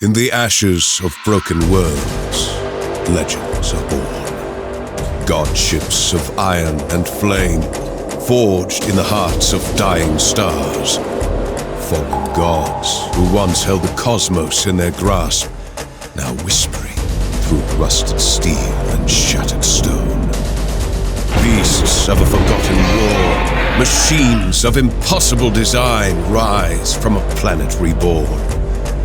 In the ashes of broken worlds, legends are born. Godships of iron and flame, forged in the hearts of dying stars. Fallen gods who once held the cosmos in their grasp, now whispering through rusted steel and shattered stone. Beasts of a forgotten war, machines of impossible design rise from a planet reborn.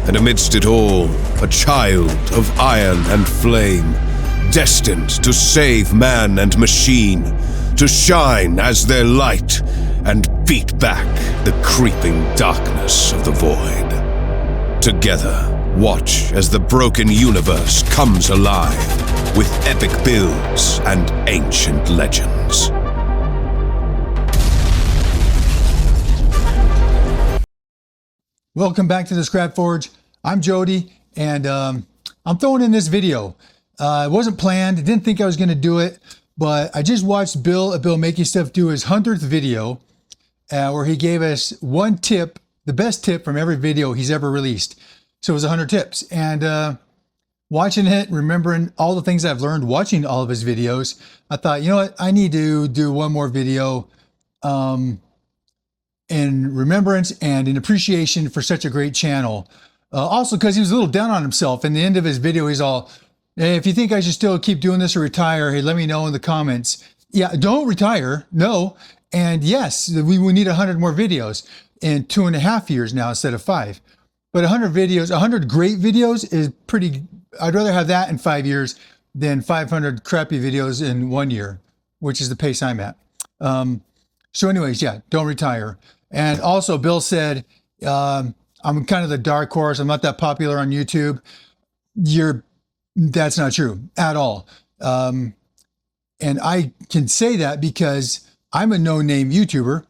And amidst it all, a child of iron and flame, destined to save man and machine, to shine as their light and beat back the creeping darkness of the void. Together, watch as the broken universe comes alive with epic builds and ancient legends. Welcome back to the Scrap Forge. I'm Jody, and I'm throwing in this video. It wasn't planned. I didn't think I was going to do it, but I just watched Bill Making Stuff do his 100th video, where he gave us one tip, the best tip from every video he's ever released. So it was 100 tips, and watching it, remembering all the things I've learned watching all of his videos, I thought, you know what, I need to do one more video in remembrance and in appreciation for such a great channel. Also because he was a little down on himself. In the end of his video, he's all, hey, if you think I should still keep doing this or retire, hey, let me know in the comments. Yeah, don't retire, no. And yes, we need 100 more videos in 2.5 years now instead of 5. But 100 videos, 100 great videos is pretty, I'd rather have that in 5 years than 500 crappy videos in 1 year, which is the pace I'm at. So anyways, yeah, don't retire. And also Bill said, I'm kind of the dark horse. I'm not that popular on YouTube. That's not true at all. And I can say that because I'm a no-name YouTuber.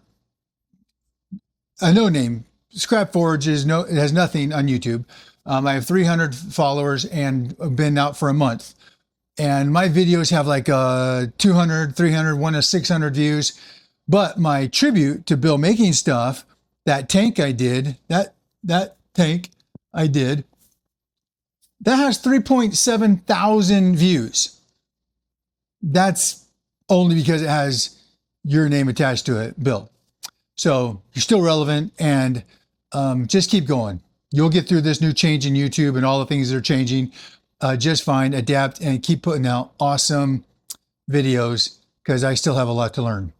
A no-name. Scrap Forge it has nothing on YouTube. I have 300 followers and I've been out for a month. And my videos have like 200, 300, one to 600 views. But my tribute to Bill Making Stuff, that tank I did, that tank I did, that has 3.7 thousand views. That's only because it has your name attached to it, Bill. So you're still relevant, and just keep going. You'll get through this new change in YouTube and all the things that are changing just fine. Adapt and keep putting out awesome videos because I still have a lot to learn.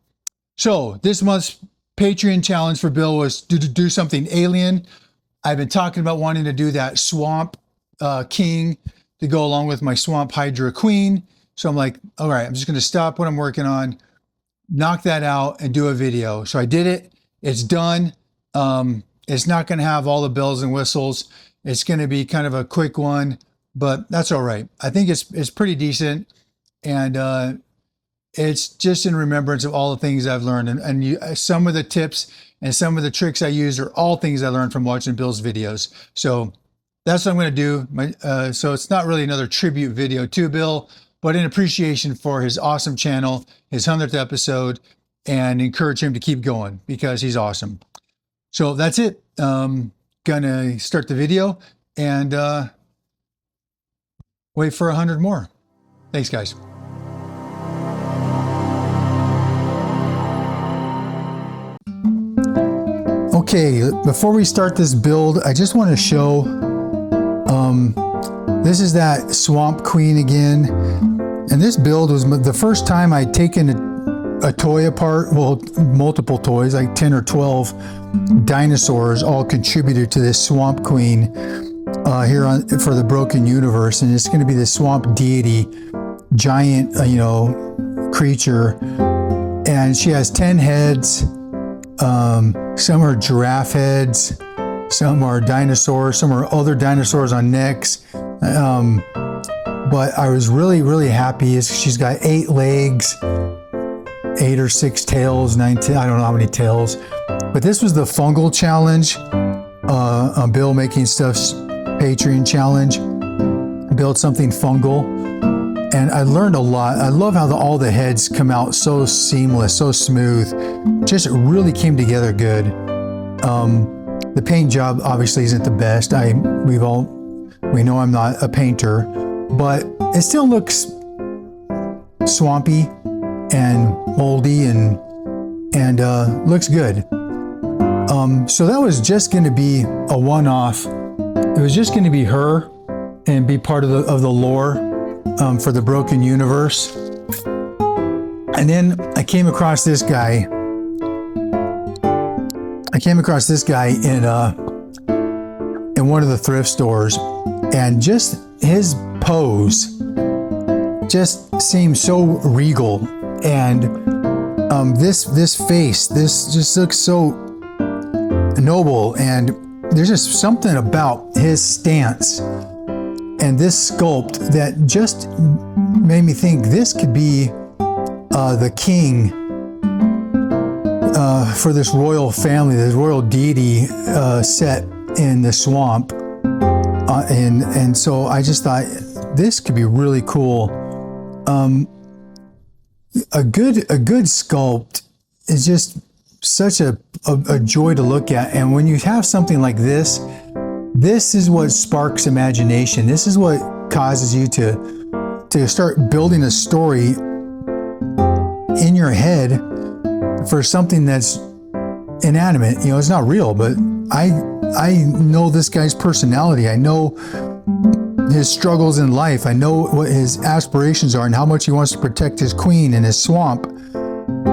So this month's Patreon challenge for Bill was to do something alien. I've been talking about wanting to do that Swamp King to go along with my Swamp Hydra Queen. So I'm like, all right, I'm just going to stop what I'm working on, knock that out, and do a video. So I did it. It's done. It's not going to have all the bells and whistles. It's going to be kind of a quick one, but that's all right. I think it's pretty decent, and it's just in remembrance of all the things I've learned. And some of the tips and some of the tricks I use are all things I learned from watching Bill's videos. So that's what I'm going to do. So it's not really another tribute video to Bill, but in appreciation for his awesome channel, his 100th episode, and encourage him to keep going because he's awesome. So that's it. Gonna start the video and wait for 100 more. Thanks, guys. Okay, before we start this build, I just want to show, this is that Swamp Queen again. And this build was the first time I'd taken a toy apart, well, multiple toys, like 10 or 12 dinosaurs all contributed to this Swamp Queen here for the Broken Universe. And it's going to be the swamp deity, giant, creature. And she has 10 heads. Some are giraffe heads, some are dinosaurs, some are other dinosaurs on necks. But I was really, really happy. She's got 8 legs, 8 or 6 tails, 9, 10, I don't know how many tails. But this was the fungal challenge, on Bill Making Stuff's Patreon challenge. Build something fungal. And I learned a lot. I love how all the heads come out so seamless, so smooth. Just really came together good. The paint job obviously isn't the best. We've all We know I'm not a painter, but it still looks swampy and moldy and looks good. So that was just going to be a one-off. It was just going to be her and be part of the lore for the Broken Universe. And then I came across this guy. In one of the thrift stores, and just his pose just seems so regal, and this face, this just looks so noble, and there's just something about his stance and this sculpt that just made me think this could be the king for this royal family, this royal deity set in the swamp, and so I just thought this could be really cool. A good sculpt is just such a joy to look at, and when you have something like this is what sparks imagination. This is what causes you to start building a story in your head for something that's inanimate. You know, it's not real, but I know this guy's personality. I know his struggles in life. I know what his aspirations are and how much he wants to protect his queen in his swamp.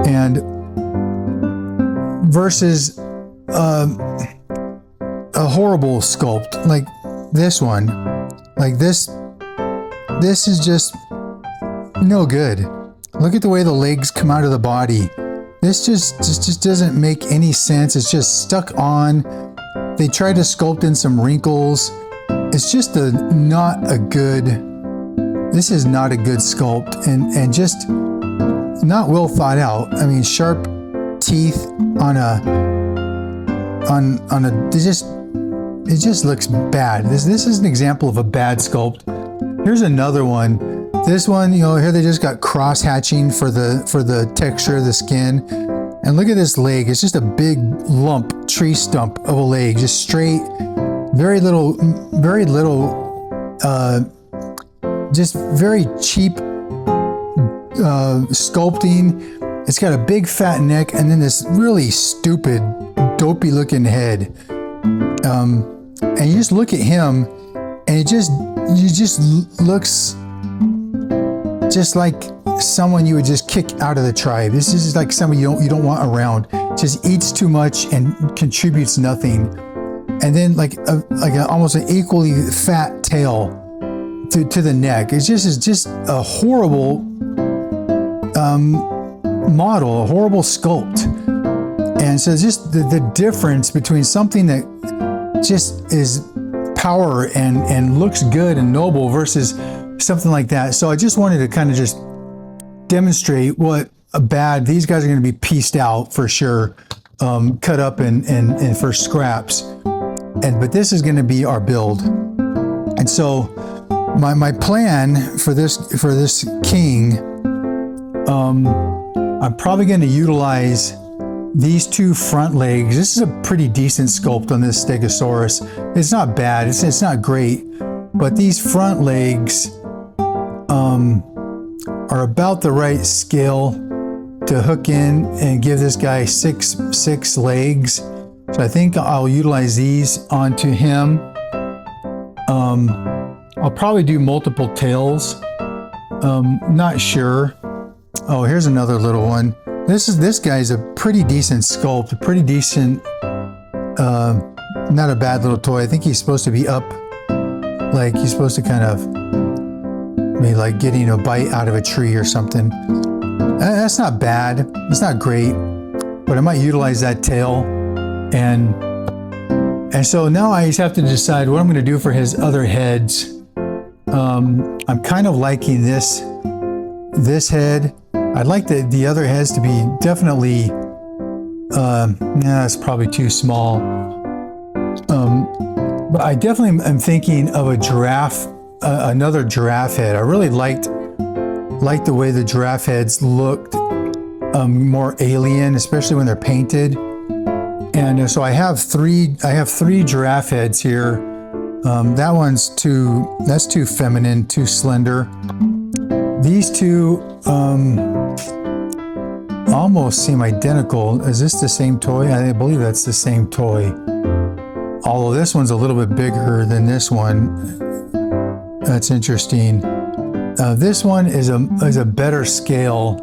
And versus a horrible sculpt like this one. Like this is just no good. Look at the way the legs come out of the body. This just doesn't make any sense. It's just stuck on. They tried to sculpt in some wrinkles. It's just this is not a good sculpt, and just not well thought out. I mean, sharp teeth on a, it just looks bad. This is an example of a bad sculpt. Here's another one. This one, you know, here they just got cross hatching for the texture of the skin. And look at this leg. It's just a big lump, tree stump of a leg, just straight, very little, just very cheap sculpting. It's got a big fat neck and then this really stupid, dopey looking head. And you just look at him and he just looks just like someone you would just kick out of the tribe. This is like someone you don't want around. Just eats too much and contributes nothing. And then like almost an equally fat tail to the neck. It's just a horrible model, a horrible sculpt. And so just the difference between something that just is power and looks good and noble versus something like that. So I just wanted to kind of just demonstrate what these guys are going to be pieced out for sure, cut up and for scraps. But this is going to be our build. And so my plan for this king, I'm probably going to utilize these two front legs. This is a pretty decent sculpt on this Stegosaurus. It's not bad. It's not great, but these front legs are about the right scale to hook in and give this guy six legs. So I think I'll utilize these onto him. I'll probably do multiple tails. Not sure. Oh, here's another little one. This guy's a pretty decent sculpt, a pretty decent, not a bad little toy. I think he's supposed to be up, like he's supposed to kind of maybe like getting a bite out of a tree or something. That's not bad. It's not great, but I might utilize that tail. And so now I just have to decide what I'm going to do for his other heads. I'm kind of liking this head. I'd like the other heads to be definitely, it's probably too small. But I definitely am thinking of a giraffe, another giraffe head. I really liked the way the giraffe heads looked, more alien, especially when they're painted. And so I have three giraffe heads here. That one's that's too feminine, too slender. These two almost seem identical. Is this the same toy? I believe that's the same toy. Although this one's a little bit bigger than this one. That's interesting. This one is a better scale.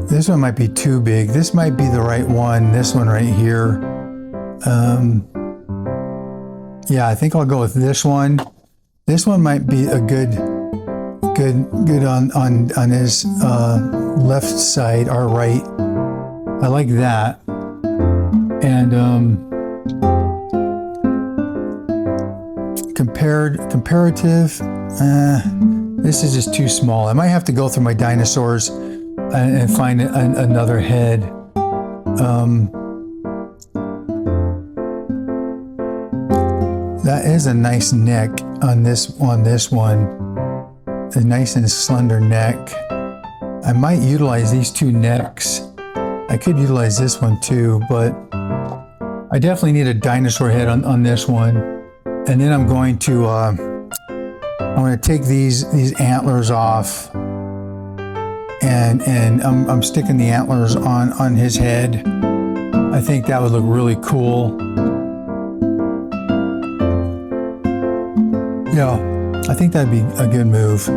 This one might be too big. This might be the right one. This one right here. Yeah, I think I'll go with this one. This one might be a good on his left side or right. I like that. And comparative. This is just too small. I might have to go through my dinosaurs and find another head. That is a nice neck on this one. A nice and slender neck. I might utilize these two necks. I could utilize this one too, but I definitely need a dinosaur head on this one. And then I'm going to take these antlers off. And I'm sticking the antlers on his head. I think that would look really cool. Yeah, I think that'd be a good move.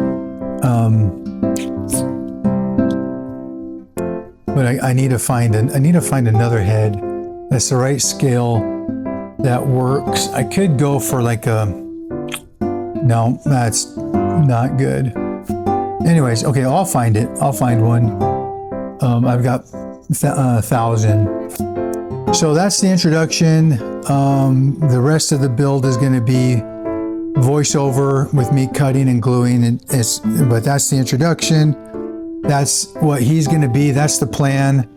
But I need to find another head that's the right scale that works. I could go for like no, that's not good. Anyways, okay, I'll find it. I'll find one. I've got 1,000. So that's the introduction. The rest of the build is going to be voiceover with me cutting and gluing, but that's the introduction. That's what he's going to be. That's the plan.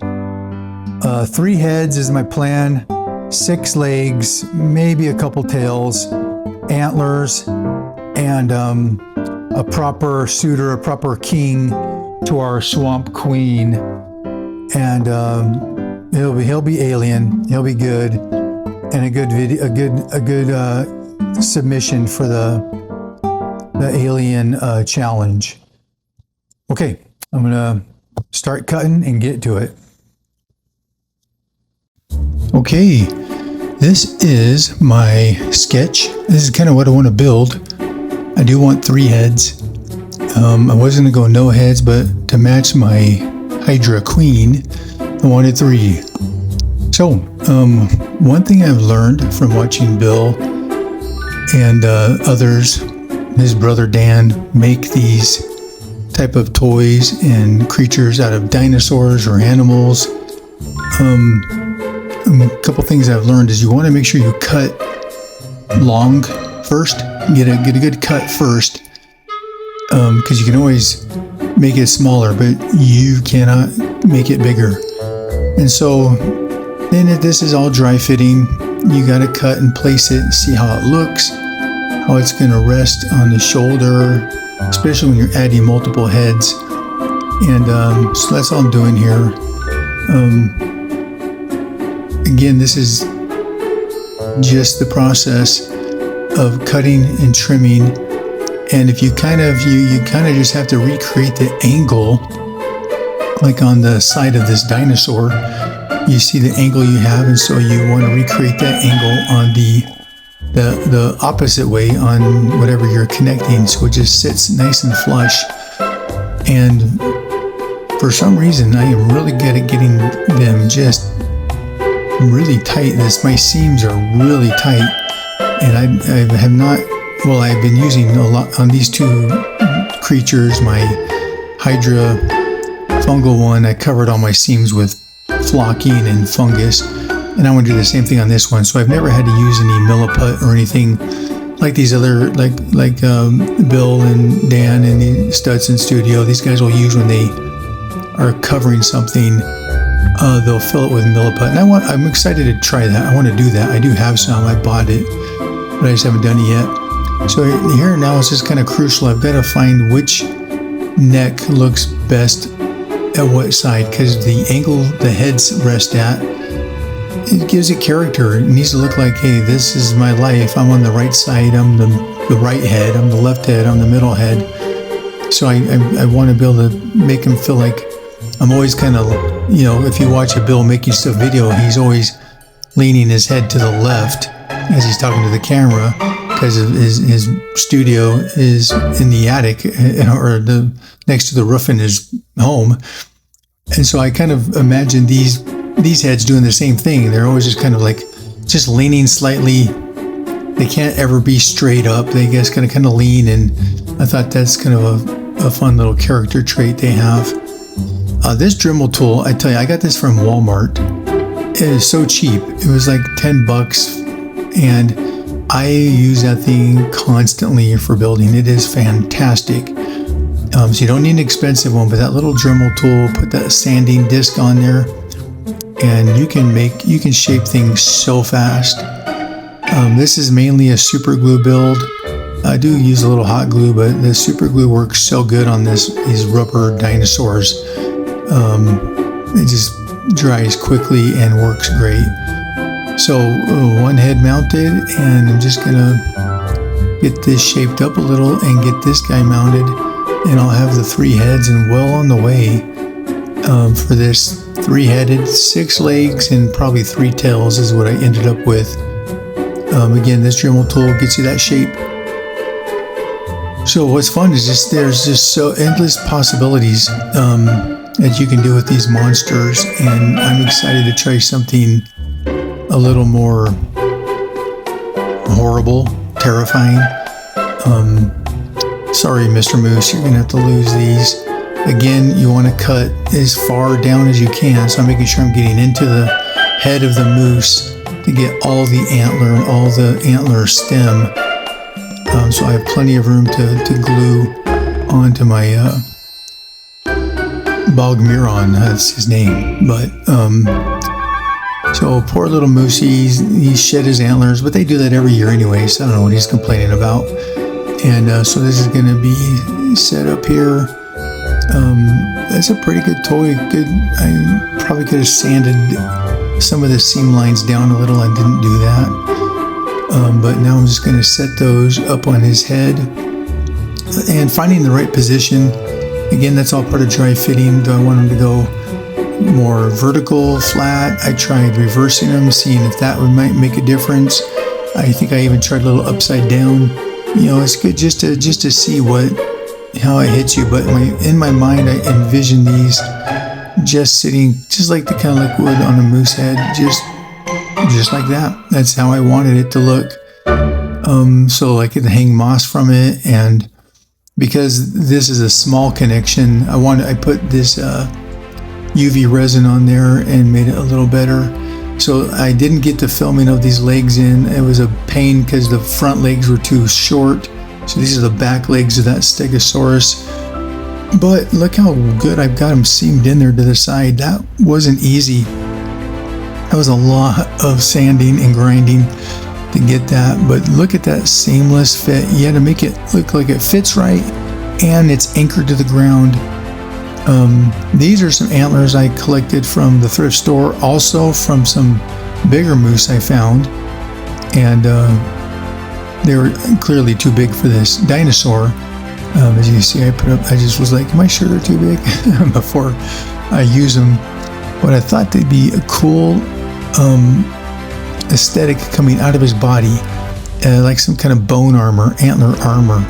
3 heads is my plan. 6 legs, maybe a couple tails, antlers, and a proper suitor, a proper king to our swamp queen. And he'll be alien. He'll be good, and a good submission for the alien challenge. Okay, I'm gonna start cutting and get to it. Okay, this is my sketch. This is kind of what I want to build. I do want 3 heads. I wasn't gonna go no heads, but to match my Hydra Queen, I wanted 3. So, one thing I've learned from watching Bill and others, his brother Dan, make these type of toys and creatures out of dinosaurs or animals. A couple things I've learned is you want to make sure you cut long first, get a good cut first, because you can always make it smaller, but you cannot make it bigger. And so then this is all dry fitting. You got to cut and place it and see how it looks, how it's going to rest on the shoulder, especially when you're adding multiple heads. And so that's all I'm doing here. Again, this is just the process of cutting and trimming. And if you kind of just have to recreate the angle, like on the side of this dinosaur, you see the angle you have, and so you want to recreate that angle on the opposite way on whatever you're connecting, so it just sits nice and flush. And for some reason, I am really good at getting them just really tight. My seams are really tight, and I have not. Well, I've been using a lot on these 2 creatures. My Hydra fungal one, I covered all my seams with flocking and fungus, and I want to do the same thing on this one. So I've never had to use any milliput or anything like these other like Bill and Dan and the Studson Studio. These guys will use when they are covering something. They'll fill it with milliput, and I'm excited to try that. I want to do that. I do have some. I bought it, but I just haven't done it yet. So here now is just kind of crucial. I've got to find which neck looks best what side, because the angle the heads rest at, it gives it character. It needs to look like, hey, this is my life. I'm on the right side. I'm the right head. I'm the left head. I'm the middle head. So I want to be able to make him feel like I'm always kind of, if you watch a Bill making stuff video, he's always leaning his head to the left as he's talking to the camera, because his studio is in the attic or next to the roof in his home. And so I kind of imagine these heads doing the same thing. They're always just kind of like just leaning slightly. They can't ever be straight up. They just kind of lean, and I thought that's kind of a fun little character trait they have. This Dremel tool, I tell you, I got this from Walmart. It is so cheap. It was like $10, and I use that thing constantly for building. It is fantastic. So you don't need an expensive one, but that little Dremel tool, put that sanding disc on there, and you can shape things so fast. This is mainly a super glue build. I do use a little hot glue, but the super glue works so good on these rubber dinosaurs. It just dries quickly and works great. So one head mounted, and I'm just gonna get this shaped up a little and get this guy mounted, and I'll have the 3 heads and well on the way for this 3-headed, 6 legs, and probably 3 tails is what I ended up with. Again, this Dremel tool gets you that shape. So what's fun is there's just so endless possibilities that you can do with these monsters, and I'm excited to try something a little more horrible, terrifying. Sorry, Mr. Moose, you're gonna have to lose these. Again, you want to cut as far down as you can, so I'm making sure I'm getting into the head of the moose to get all the antler and all the antler stem. So I have plenty of room to glue onto my Bogmiron, that's his name. But so poor little moose, he shed his antlers, but they do that every year anyway, so I don't know what he's complaining about. And so this is going to be set up here. That's a pretty good toy. I probably could have sanded some of the seam lines down a little. I didn't do that. But now I'm just going to set those up on his head and finding the right position. Again, that's all part of dry fitting. Do I want him to go more vertical, flat? I tried reversing them, seeing if that might make a difference. I think I even tried a little upside down. It's good just to see how it hits you. But in my mind, I envision these just sitting, just like the kind of like wood on a moose head, just like that. That's how I wanted it to look. So I could hang moss from it, and because this is a small connection, I put this UV resin on there and made it a little better. So I didn't get the filming of these legs in. It was a pain because the front legs were too short. So these are the back legs of that Stegosaurus. But look how good I've got them seamed in there to the side. That wasn't easy. That was a lot of sanding and grinding to get that. But look at that seamless fit. You had to make it look like it fits right and it's anchored to the ground. These are some antlers I collected from the thrift store, also from some bigger moose I found, and they were clearly too big for this dinosaur. As you can see, I just was like, am I sure they're too big before I use them? But I thought they'd be a cool aesthetic coming out of his body, like some kind of bone armor, antler armor.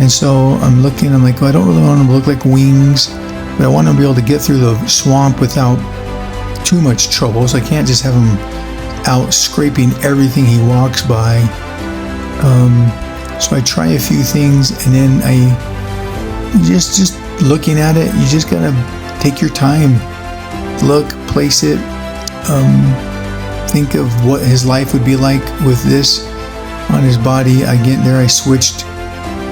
And so I'm like, well, I don't really want them to look like wings, but I want them to be able to get through the swamp without too much trouble. So I can't just have him out scraping everything he walks by. So I try a few things, and then I just looking at it, you just gotta take your time, look, place it, think of what his life would be like with this on his body. Again, there I switched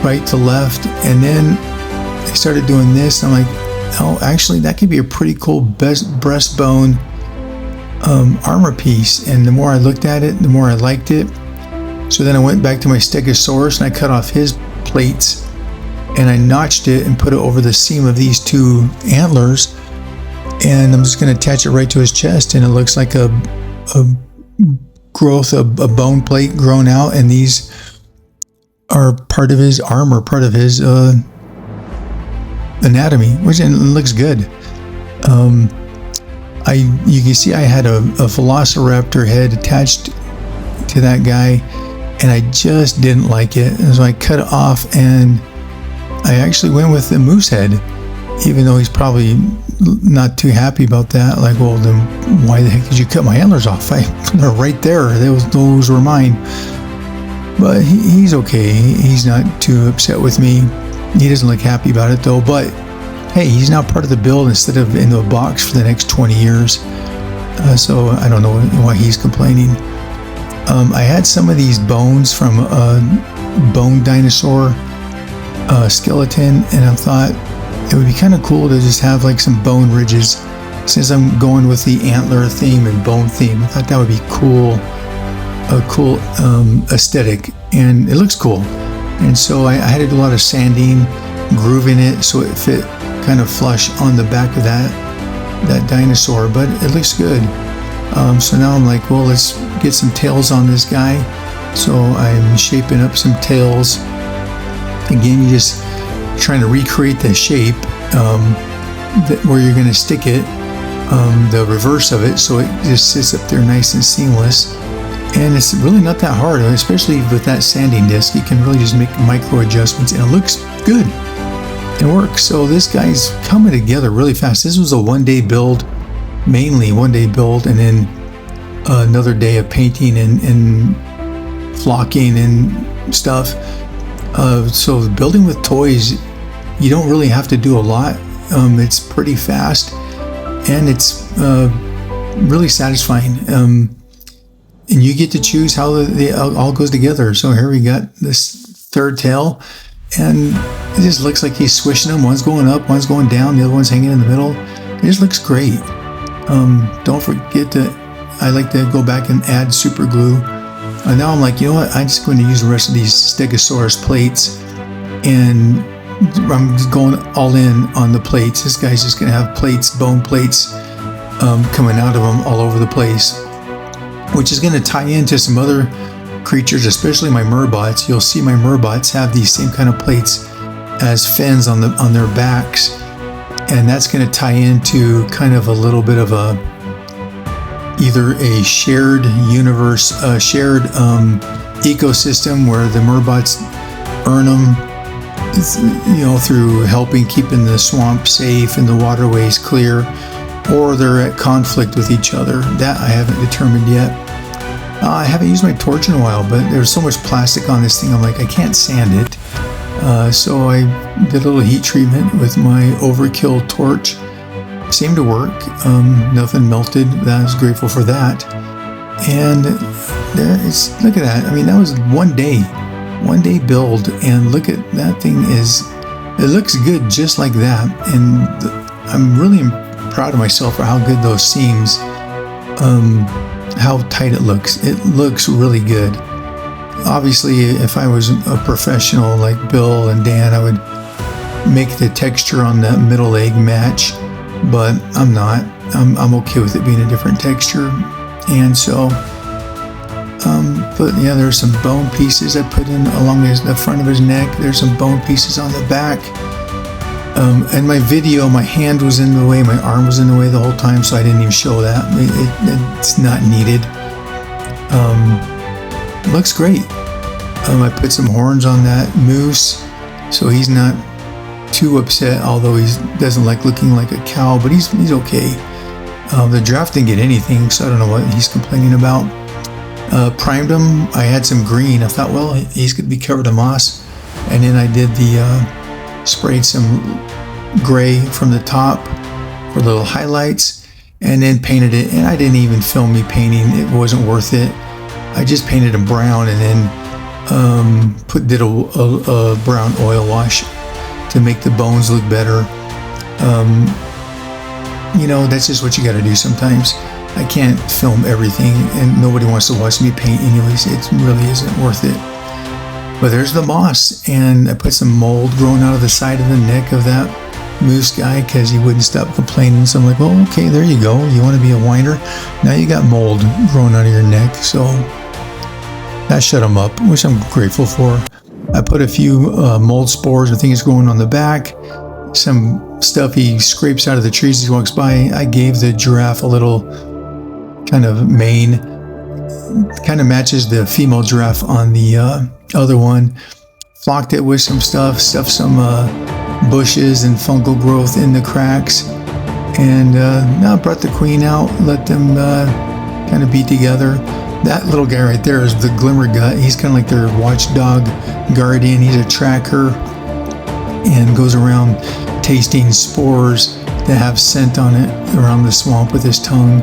right to left, and then I started doing this. I'm like, oh, actually that could be a pretty cool breastbone armor piece. And the more I looked at it, the more I liked it. So then I went back to my Stegosaurus and I cut off his plates and I notched it and put it over the seam of these two antlers, and I'm just going to attach it right to his chest, and it looks like a growth, a bone plate grown out, and these are part of his armor, part of his anatomy, which looks good. You can see I had a velociraptor head attached to that guy, and I just didn't like it, and so I cut it off, and I actually went with the moose head, even though he's probably not too happy about that. Like, well, then why the heck did you cut my antlers off? They're right there. Those were mine. But he's okay. He's not too upset with me. He doesn't look happy about it though. But hey, he's now part of the build instead of in the box for the next 20 years. So I don't know why he's complaining. I had some of these bones from a bone dinosaur skeleton, and I thought it would be kind of cool to just have like some bone ridges. Since I'm going with the antler theme and bone theme, I thought that would be cool, a cool aesthetic, and it looks cool. And so I had to do a lot of sanding, grooving it so it fit kind of flush on the back of that dinosaur, but it looks good. So now I'm like, well, let's get some tails on this guy. So I'm shaping up some tails. Again, you just trying to recreate the shape where you're going to stick it, the reverse of it, so it just sits up there nice and seamless. And it's really not that hard, especially with that sanding disc. You can really just make micro adjustments, and it looks good. It works. So this guy's coming together really fast. This was a one-day build, mainly one-day build, and then another day of painting and flocking and stuff. So building with toys, you don't really have to do a lot. It's pretty fast, and it's really satisfying. And you get to choose how it all goes together. So here we got this third tail, and it just looks like he's swishing them. One's going up, one's going down, the other one's hanging in the middle. It just looks great. Don't forget I like to go back and add super glue. And now I'm like, you know what? I'm just going to use the rest of these Stegosaurus plates, and I'm just going all in on the plates. This guy's just going to have plates, bone plates, coming out of him all over the place, which is going to tie into some other creatures, especially my merbots. You'll see my merbots have these same kind of plates as fins on their backs, and that's going to tie into kind of a little bit of either a shared universe, shared ecosystem where the merbots earn them, through helping keeping the swamp safe and the waterways clear, or they're at conflict with each other. That I haven't determined yet. I haven't used my torch in a while, but there's so much plastic on this thing, I'm like, I can't sand it. So I did a little heat treatment with my overkill torch. Seemed to work. Nothing melted. I was grateful for that. And look at that. I mean, that was one day build, and look at that thing. It looks good just like that. And I'm really proud of myself for how good those seams, how tight it looks. It looks really good. Obviously, if I was a professional like Bill and Dan, I would make the texture on that middle leg match, but I'm not. I'm okay with it being a different texture. And so, but yeah, there's some bone pieces I put in along the front of his neck. There's some bone pieces on the back. And my video, my hand was in the way, my arm was in the way the whole time, so I didn't even show that. It's not needed. Looks great. I put some horns on that moose, so he's not too upset, although he doesn't like looking like a cow, but he's okay. The giraffe didn't get anything, so I don't know what he's complaining about. Primed him. I had some green. I thought, well, he's going to be covered in moss. And then I did sprayed some gray from the top for little highlights, and then painted it. And I didn't even film me painting. It wasn't worth it. I just painted him brown, and then did a brown oil wash to make the bones look better. That's just what you got to do sometimes. I can't film everything, and nobody wants to watch me paint anyways. It really isn't worth it. But there's the moss, and I put some mold growing out of the side of the neck of that moose guy because he wouldn't stop complaining. So I'm like, well, okay, there you go. You want to be a whiner? Now you got mold growing out of your neck. So that shut him up, which I'm grateful for. I put a few mold spores and things growing on the back. Some stuff he scrapes out of the trees as he walks by. I gave the giraffe a little kind of mane. Kind of matches the female giraffe on the other one. Flocked it with some stuff, stuffed some bushes and fungal growth in the cracks. And now brought the queen out, let them kind of be together. That little guy right there is the glimmer gut. He's kind of like their watchdog guardian. He's a tracker and goes around tasting spores that have scent on it around the swamp with his tongue.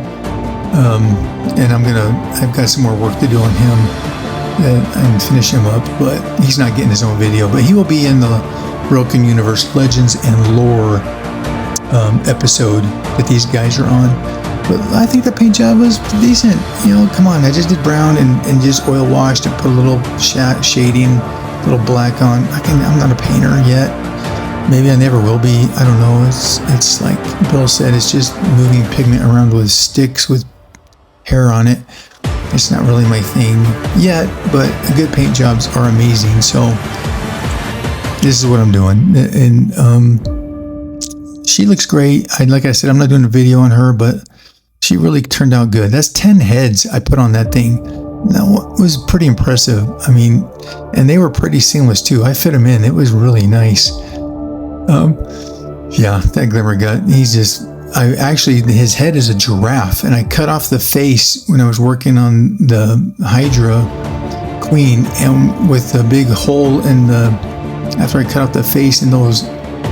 And I've got some more work to do on him and finish him up, but he's not getting his own video. But he will be in the Broken Universe Legends and Lore episode that these guys are on. But I think the paint job was decent. You know, come on, I just did brown and just oil washed and put a little shading, a little black on. I'm not a painter yet. Maybe I never will be. I don't know. It's like Bill said, it's just moving pigment around with sticks with hair on it. It's not really my thing yet, but good paint jobs are amazing. So this is what I'm doing. And she looks great. Like I said, I'm not doing a video on her, but she really turned out good. That's 10 heads I put on that thing. That was pretty impressive. I mean, and they were pretty seamless too. I fit them in. It was really nice. Yeah, that glimmer gut. His head is a giraffe, and I cut off the face when I was working on the Hydra Queen, and with a big hole in after I cut off the face and those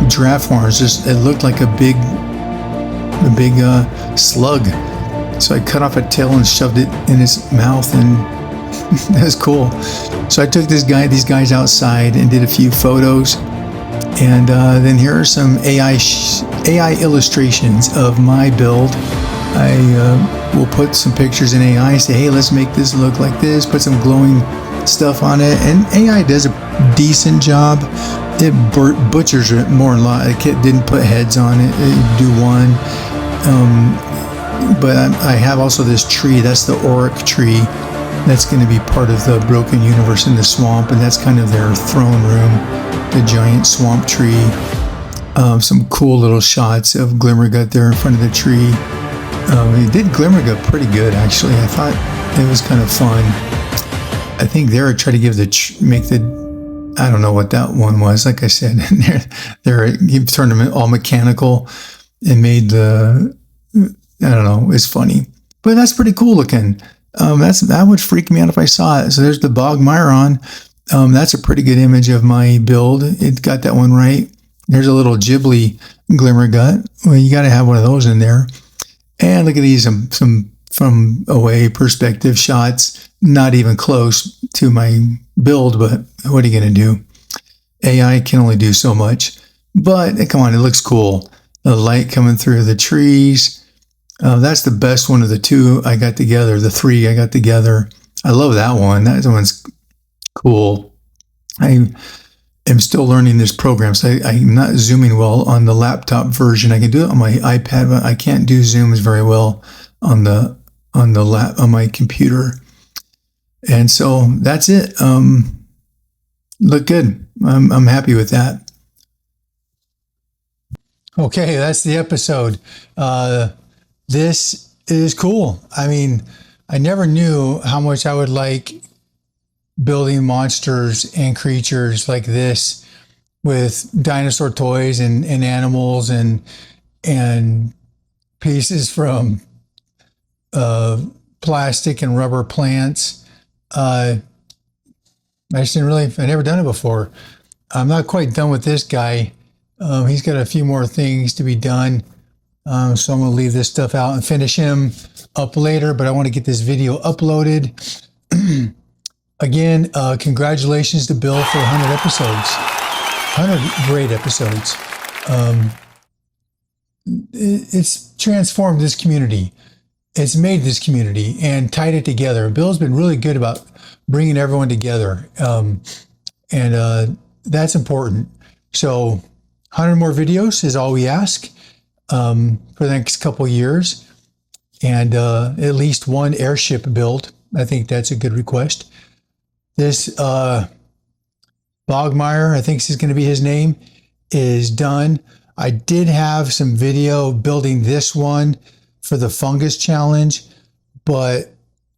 giraffe horns, it looked like a big slug. So I cut off a tail and shoved it in his mouth, and that was cool. So I took these guys outside and did a few photos. And then here are some AI illustrations of my build. I will put some pictures in AI, say, hey, let's make this look like this, put some glowing stuff on it. And AI does a decent job. It butchers it more than a lot. It didn't put heads on it. It do one. But I have also this tree. That's the Auric tree. That's going to be part of the Broken Universe in the swamp. And that's kind of their throne room. The giant swamp tree. Some cool little shots of Glimmergut there in front of the tree. He did Glimmergut pretty good, actually. I thought it was kind of fun. I think there I tried to give I don't know what that one was. Like I said, he turned them all mechanical and made I don't know, it's funny. But that's pretty cool looking. That would freak me out if I saw it. So there's the Bog Myron. That's a pretty good image of my build. It got that one right. There's a little Ghibli Glimmergut. Well, you got to have one of those in there. And look at these, some from away perspective shots. Not even close to my build, but what are you going to do? AI can only do so much. But come on, it looks cool. The light coming through the trees. That's the best one of the two I got together. The three I got together. I love that one. That one's cool. I am still learning this program, so I'm not zooming well on the laptop version. I can do it on my iPad, but I can't do zooms very well on my computer. And so that's it. Look good. I'm happy with that. Okay, that's the episode. This is cool. I mean, I never knew how much I would like building monsters and creatures like this with dinosaur toys and animals and pieces from plastic and rubber plants. I never done it before. I'm not quite done with this guy. He's got a few more things to be done. So I'm going to leave this stuff out and finish him up later, but I want to get this video uploaded. Again, congratulations to Bill for 100 episodes. 100 great episodes. It's transformed this community. It's made this community and tied it together. Bill's been really good about bringing everyone together. And that's important. So 100 more videos is all we ask for the next couple of years. And at least one airship build. I think that's a good request. This Bogmeyer, I think this is going to be his name, is done. I did have some video building this one for the fungus challenge, but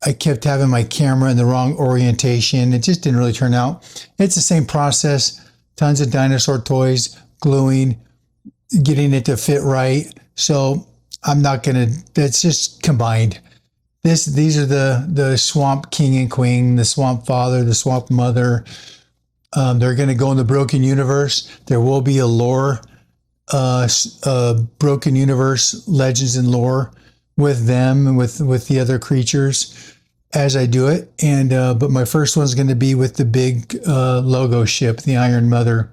I kept having my camera in the wrong orientation. It just didn't really turn out. It's the same process. Tons of dinosaur toys, gluing, getting it to fit right. So I'm not gonna, that's just combined. These are the Swamp King and Queen, the Swamp Father, the Swamp Mother. They're gonna go in the Broken Universe. There will be a lore, Broken Universe legends and lore with them and with the other creatures as I do it. And but my first one's gonna be with the big logo ship, the Iron Mother.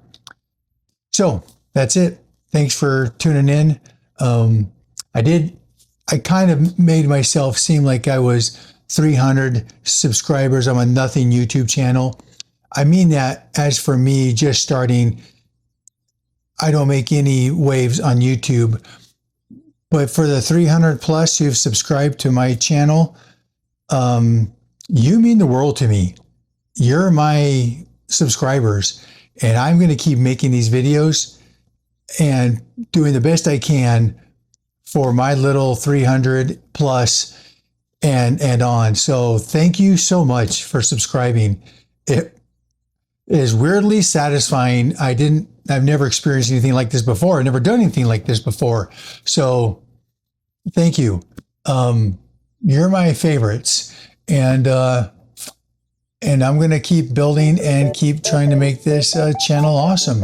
So that's it. Thanks for tuning in. I kind of made myself seem like I was 300 subscribers on a nothing YouTube channel. I mean that as for me just starting, I don't make any waves on YouTube. But for the 300 plus who've subscribed to my channel, you mean the world to me. You're my subscribers, and I'm going to keep making these videos and doing the best I can for my little 300 plus and on. So thank you so much for subscribing. It is weirdly satisfying. I've never experienced anything like this before. I've never done anything like this before. So thank you. You're my favorites. And I'm going to keep building and keep trying to make this channel awesome.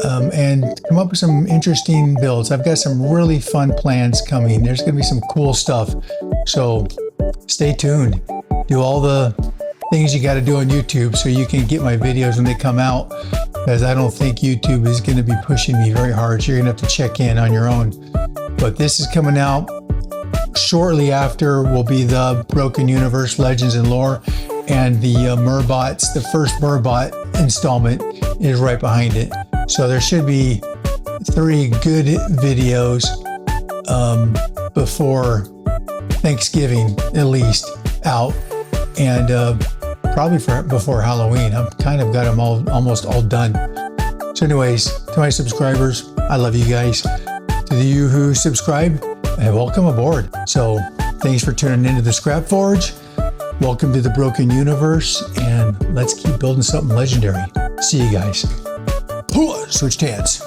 And come up with some interesting builds. I've got some really fun plans coming. There's going to be some cool stuff. So stay tuned. Do all the things you got to do on YouTube so you can get my videos when they come out, because I don't think YouTube is going to be pushing me very hard. So you're going to have to check in on your own. But this is coming out shortly after will be the Broken Universe Legends and Lore, and the Merbots, the first Merbot installment is right behind it. So there should be 3 good videos before Thanksgiving, at least, out, and probably before Halloween. I've kind of got them almost all done. So anyways, to my subscribers, I love you guys. To you who subscribe, welcome aboard. So thanks for tuning into the Scrap Forge. Welcome to the Broken Universe, and let's keep building something legendary. See you guys. Switch hands.